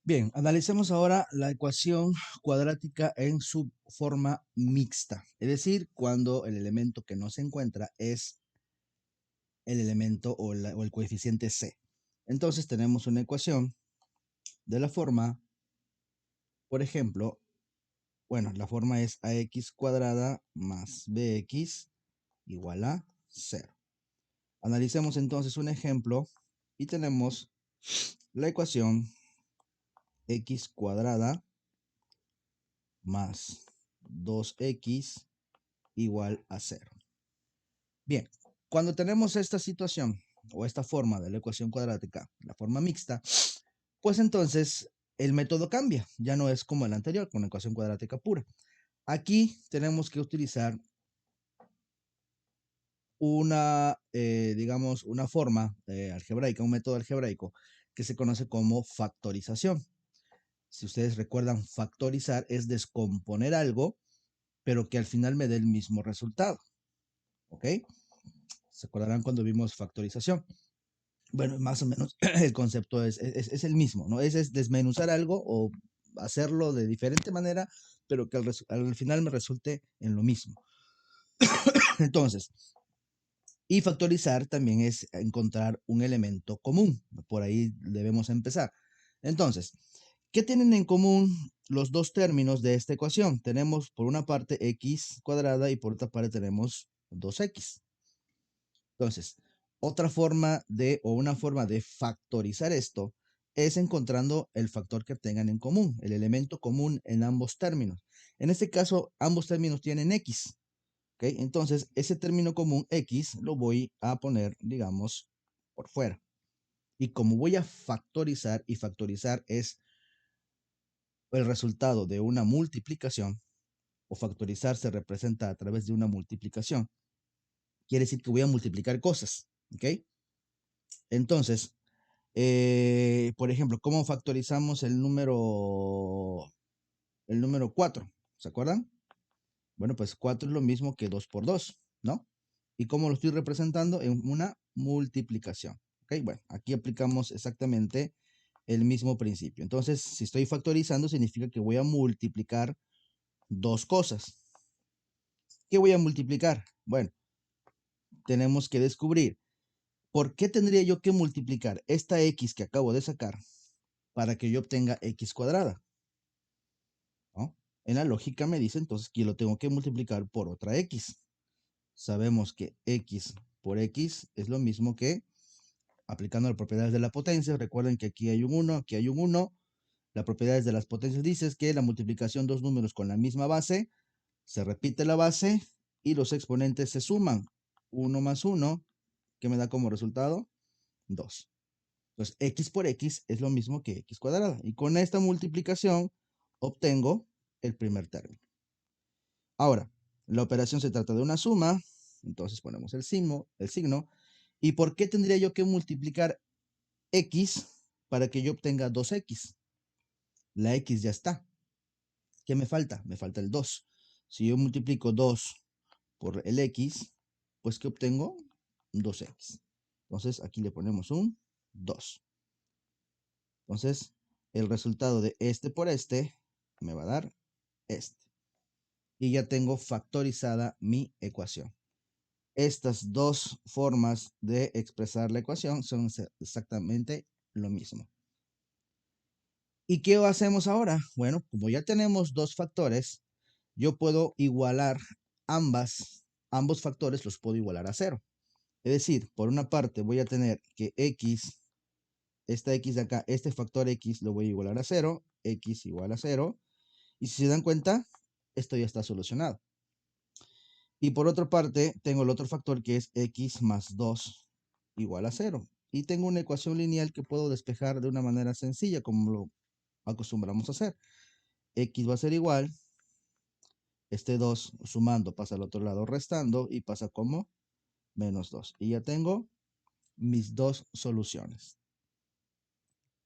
Bien, analicemos ahora la ecuación cuadrática en su forma mixta, es decir, cuando el elemento que no se encuentra es el elemento o el coeficiente c. Entonces tenemos una ecuación de la forma, por ejemplo, bueno, la forma es ax cuadrada más bx igual a 0. Analicemos entonces un ejemplo y tenemos la ecuación x cuadrada más 2x igual a 0. Bien, cuando tenemos esta situación o esta forma de la ecuación cuadrática, la forma mixta, pues entonces el método cambia. Ya no es como el anterior, con la ecuación cuadrática pura. Aquí tenemos que utilizar una, digamos, una forma algebraica, un método algebraico que se conoce como factorización. Si ustedes recuerdan, factorizar es descomponer algo, pero que al final me dé el mismo resultado. ¿Ok? ¿Se acordarán cuando vimos factorización? Bueno, más o menos el concepto es el mismo, ¿no? Es desmenuzar algo o hacerlo de diferente manera, pero que al final me resulte en lo mismo. Entonces, y factorizar también es encontrar un elemento común. Por ahí debemos empezar. Entonces, ¿qué tienen en común los dos términos de esta ecuación? Tenemos por una parte x cuadrada y por otra parte tenemos 2x. Entonces, otra forma o una forma de factorizar esto es encontrando el factor que tengan en común, el elemento común en ambos términos. En este caso, ambos términos tienen x. ¿Ok? Entonces, ese término común x lo voy a poner, digamos, por fuera. Y como voy a factorizar, y factorizar es el resultado de una multiplicación, o factorizar se representa a través de una multiplicación, quiere decir que voy a multiplicar cosas. ¿Ok? Entonces, por ejemplo, ¿cómo factorizamos el número 4? ¿Se acuerdan? Bueno, pues 4 es lo mismo que 2 por 2, ¿no? ¿Y cómo lo estoy representando? En una multiplicación. ¿Ok? Bueno, aquí aplicamos exactamente el mismo principio. Entonces, si estoy factorizando, significa que voy a multiplicar dos cosas. ¿Qué voy a multiplicar? Bueno, tenemos que descubrir por qué tendría yo que multiplicar esta x que acabo de sacar para que yo obtenga x cuadrada, ¿no? En la lógica me dice entonces que lo tengo que multiplicar por otra x. Sabemos que x por x es lo mismo que aplicando las propiedades de la potencia. Recuerden que aquí hay un 1, aquí hay un 1. Las propiedades de las potencias dice que la multiplicación de dos números con la misma base, se repite la base y los exponentes se suman. 1 más 1, que me da como resultado 2. Entonces, x por x es lo mismo que x cuadrada. Y con esta multiplicación obtengo el primer término. Ahora, la operación se trata de una suma, entonces ponemos el signo. ¿Y por qué tendría yo que multiplicar x para que yo obtenga 2x? La x ya está. ¿Qué me falta? Me falta el 2. Si yo multiplico 2 por el x, pues ¿qué obtengo? 2x. Entonces, aquí le ponemos un 2. Entonces, el resultado de este por este me va a dar este. Y ya tengo factorizada mi ecuación. Estas dos formas de expresar la ecuación son exactamente lo mismo. ¿Y qué hacemos ahora? Bueno, como ya tenemos dos factores, yo puedo igualar ambos factores los puedo igualar a 0. Es decir, por una parte voy a tener que x, esta x de acá, este factor x lo voy a igualar a 0, x igual a 0. Y si se dan cuenta, esto ya está solucionado. Y por otra parte, tengo el otro factor que es x más 2 igual a 0. Y tengo una ecuación lineal que puedo despejar de una manera sencilla, como lo acostumbramos a hacer. X va a ser igual, este 2 sumando pasa al otro lado restando y pasa como menos 2. Y ya tengo mis dos soluciones.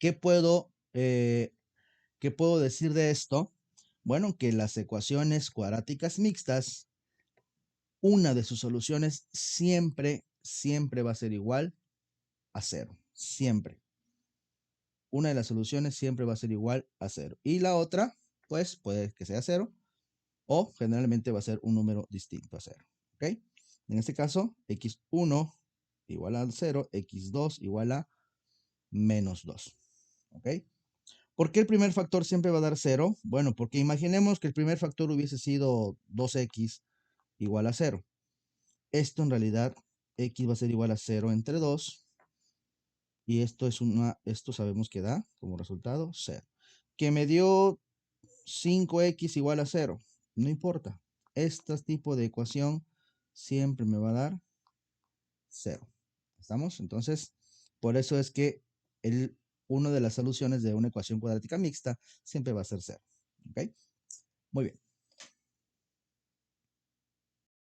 ¿Qué qué puedo decir de esto? Bueno, que las ecuaciones cuadráticas mixtas, una de sus soluciones siempre va a ser igual a 0. Siempre. una de las soluciones siempre va a ser igual a 0. Y la otra, pues, puede que sea 0 o generalmente va a ser un número distinto a 0. ¿Ok? En este caso, x1 igual a 0, x2 igual a menos 2. ¿Ok? ¿Por qué el primer factor siempre va a dar 0? Bueno, porque imaginemos que el primer factor hubiese sido 2x igual a 0. Esto en realidad, x va a ser igual a 0 entre 2. Y esto sabemos que da como resultado 0. Que me dio 5x igual a 0. No importa. Este tipo de ecuación siempre me va a dar 0. ¿Estamos? Entonces, por eso es que una de las soluciones de una ecuación cuadrática mixta siempre va a ser 0. ¿Ok? Muy bien.